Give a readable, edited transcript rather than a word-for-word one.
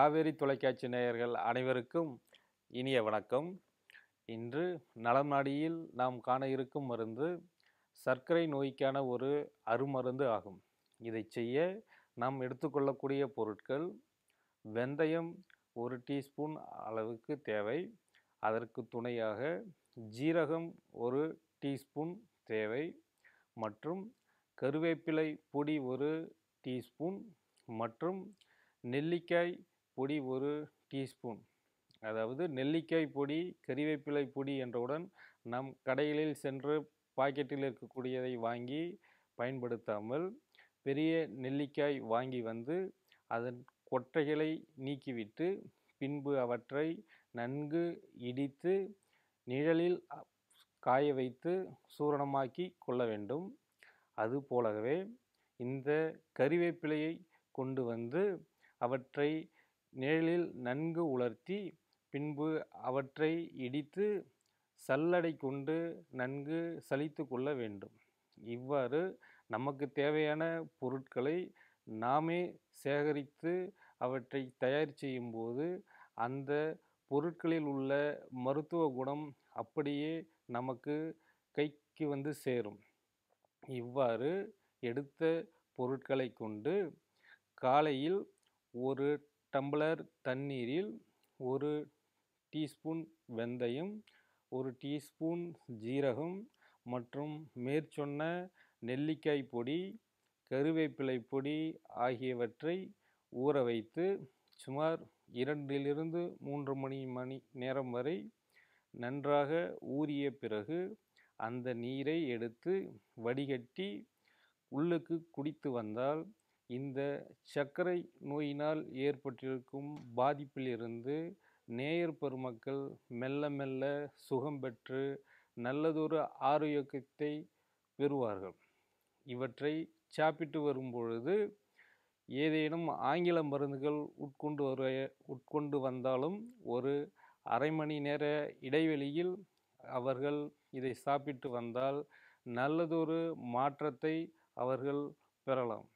காவேரி தொலைக்காட்சி நேயர்கள் அனைவருக்கும் இனிய வணக்கம். இன்று நலம் நாடியில் நாம் காண இருக்கும் மருந்து சர்க்கரை நோய்க்கான ஒரு அருமருந்து ஆகும். இதை செய்ய நாம் எடுத்துக்கொள்ளக்கூடிய பொருட்கள்: வெந்தயம் 1 டீஸ்பூன் அளவுக்கு தேவை. அதற்கு துணையாக ஜீரகம் 1 டீஸ்பூன் தேவை மற்றும் கருவேப்பிலை பொடி 1 டீஸ்பூன் மற்றும் நெல்லிக்காய் பொடி 1 டீஸ்பூன். அதாவது நெல்லிக்காய் பொடி, கறிவேப்பிலை பொடி என்றவுடன் நம் கடைகளில் சென்று பாக்கெட்டில் இருக்கக்கூடியதை வாங்கி பயன்படுத்தாமல், பெரிய நெல்லிக்காய் வாங்கி வந்து அதன் கொட்டைகளை நீக்கிவிட்டு பின்பு அவற்றை நன்கு இடித்து நிழலில் காய வைத்து சூரணமாக்கி கொள்ள வேண்டும். அதுபோலவே இந்த கறிவேப்பிலையை கொண்டு வந்து அவற்றை நிழலில் நன்கு உலர்த்தி பின்பு அவற்றை இடித்து சல்லடை கொண்டு நன்கு சலித்து கொள்ள வேண்டும். இவ்வாறு நமக்கு தேவையான பொருட்களை நாமே சேகரித்து அவற்றை தயார் செய்யும்போது அந்த பொருட்களில் உள்ள மருத்துவ குணம் அப்படியே நமக்கு கைக்கு வந்து சேரும். இவ்வாறு எடுத்த பொருட்களை கொண்டு காலையில் 1 டம்ளர் தண்ணீரில் 1 டீஸ்பூன் வெந்தயம், 1 டீஸ்பூன் ஜீரகம் மற்றும் மேற்சொன்ன நெல்லிக்காய் பொடி, கருவேப்பிலை பொடி ஆகியவற்றை ஊற வைத்து சுமார் 2 to 3 மணி நேரம் வரை நன்றாக ஊறிய பிறகு அந்த நீரை எடுத்து வடிகட்டி உள்ளுக்கு குடித்து வந்தால் இந்த சர்க்கரை நோயினால் ஏற்பட்டிருக்கும் பாதிப்பிலிருந்து நேயர் பெருமக்கள் மெல்ல மெல்ல சுகம் பெற்று நல்லதொரு ஆரோக்கியத்தை பெறுவார்கள். இவற்றை சாப்பிட்டு வரும்பொழுது ஏதேனும் ஆங்கில மருந்துகள் உட்கொண்டு வந்தாலும் ஒரு அரை மணி நேர இடைவெளியில் அவர்கள் இதை சாப்பிட்டு வந்தால் நல்லதொரு மாற்றத்தை அவர்கள் பெறலாம்.